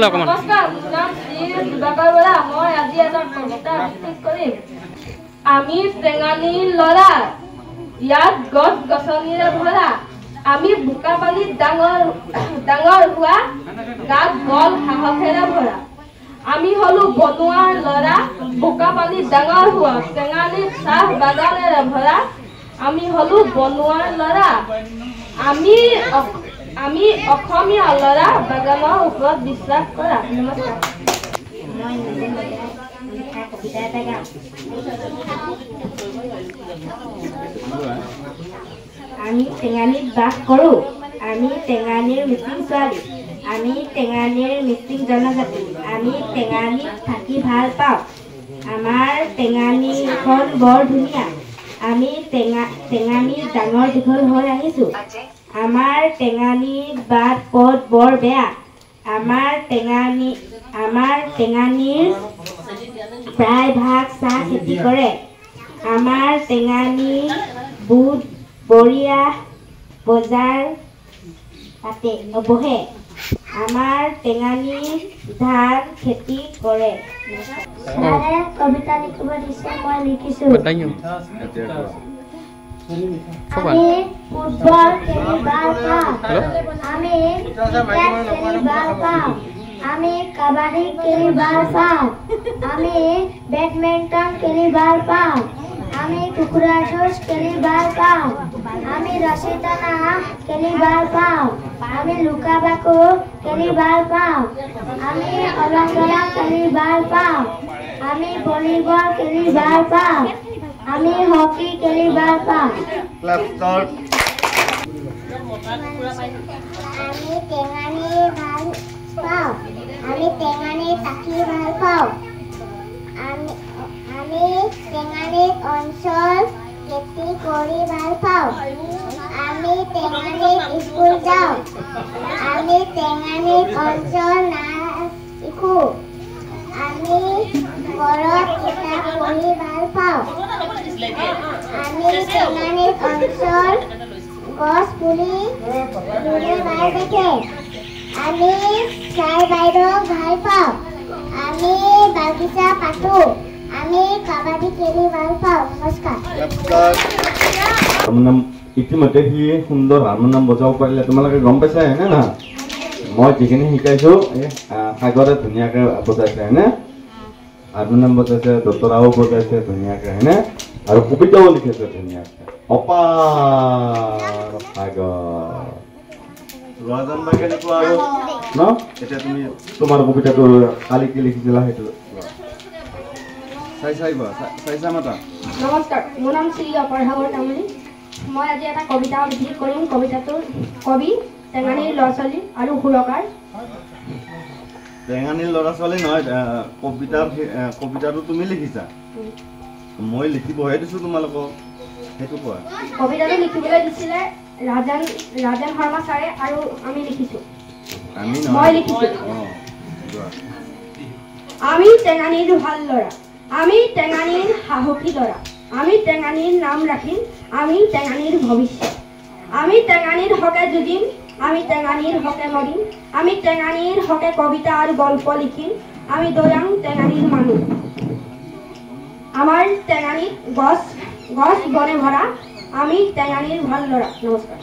ফালে অকমান নমস্কাৰ নাম শ্ৰী দিবাকৰ বৰা মই আজি এটা কবিতা আবৃত্তি কৰিম আমি টেঙানীৰ ল'ৰা ইয়াত গছ গছনিৰে ভৰা আমি বোকা পানীত ডাঙৰ হোৱা গাত বল সাহসেৰে ভৰা আমি হলো বনুৱাৰ ল'ৰা বোকা পানীত ডাঙৰ হোৱা টেঙানীত চাহ বাগানেৰে ভৰা আমি হলো বনুৱাৰ ল'ৰা আমি অসমীয়া ল'ৰা বাগানৰ ওপৰত বিশ্বাস কৰা নমস্কাৰ আমি টেঙানীত বাস কৰোঁ আমি টেঙানীৰ মিচিং ছোৱালী আমি টেঙানীৰ মিচিং জনজাতি আমি টেঙানীত থাকি ভাল পাওঁ আমাৰ টেঙানীখন বৰ ধুনীয়া আমি টেঙানীত ডাঙৰ দীঘল হৈ আহিছোঁ আমাৰ টেঙানীৰ বাট পথ বৰ বেয়া আমাৰ টেঙানীৰ প্ৰায় ভাগ চাহ খেতি কৰে আমাৰ টেঙানীৰ বুট বৰিয়া বজাৰ তাতে বহে আমাৰ টেঙানীৰ ধান খেতি কৰে কবিতা লিখিব দিছে মই লিখিছোঁ আমি ফুটবল খেলি ভাল পাওঁ আমি ক্ৰিকেট খেলি ভাল পাওঁ আমি কাবাডী খেলি ভাল পাওঁ আমি বেডমিণ্টন খেলি ভাল পাওঁ আমি কুকুৰা যুঁজ খেলি ভাল পাওঁ আমি ৰছী টনা খেলি ভাল পাওঁ আমি লুকা ভাকু খেলি ভাল পাওঁ আমি অলংগৰা খেলি ভাল পাওঁ আমি ভলীবল খেলি ভাল পাওঁ আমি হকি খেলি ভাল পাওঁ আমি টেঙানী ভাল পাওঁ আমি টেঙানী থাকি ভাল পাওঁ আমি টেঙানীত অঞ্চল খেতি কৰি ভাল পাওঁ আমি টেঙানীত স্কুল যাওঁ আমি টেঙানীত অঞ্চল নাচ শিকোঁ আমি ঘৰত কিতাপ পঢ়ি ভাল পাওঁ আমি টেঙানীত অঞ্চল গছ পুলি ৰুলে ভাল দেখে আমি চাই বাইদেউ ভাল পাওঁ আমি বাগিচা পাতোঁ আমি কাবাডী খেলি ভাল পাওঁ নমস্কাৰ ইতিমধ্যে সি সুন্দৰ হাৰমনিয়াম বজাব পাৰিলে তোমালোকে গম পাইছা হয়নে না মই যিখিনি শিকাইছোঁ সাগৰে ধুনীয়াকৈ বজাইছে হয়নে হাৰমনিয়াম বজাইছে দতৰাও বজাইছে ধুনীয়াকৈ হয়নে আৰু কবিতাও লিখিছে ধুনীয়াকৈ অপাৰ সাগৰ ল'ৰাজন বা কেনেকুৱা আৰু ন এতিয়া তুমি তোমাৰ কবিতাটো কালি কি লিখিছিলা সেইটো নমস্কাৰ মোৰ নাম শ্ৰী অপৰাগৰ তামুলী মই আজি এটা কবিতা আবৃত্তি কৰিম কবিতাটোৰ কবি টেঙানীৰ ল'ৰা ছোৱালী আৰু সুৰকাৰ টেঙানীৰ ল'ৰা ছোৱালী নহয় কবিতাটো তুমি লিখিছা মই লিখিবহে দিছোঁ তোমালোকক সেইটো কোৱা কবিতাটো লিখিবলৈ দিছিলে ৰাজেন শৰ্মা ছাৰে আৰু আমি লিখিছোঁ মই লিখিছোঁ আমি টেঙানীৰ ভাল ল'ৰা আমি টেঙানীৰ সাহসী ল'ৰা আমি টেঙানীৰ নাম ৰাখিম আমি টেঙানীৰ ভৱিষ্যত আমি টেঙানীৰ হকে যুঁজিম আমি টেঙানীৰ হকে মৰিম আমি টেঙানীৰ হকে কবিতা আৰু গল্প লিখিম আমি দৈয়াং টেঙানীৰ মানুহ আমাৰ টেঙানীত গছ বনে ভৰা আমি টেঙানীৰ ভাল ল'ৰা নমস্কাৰ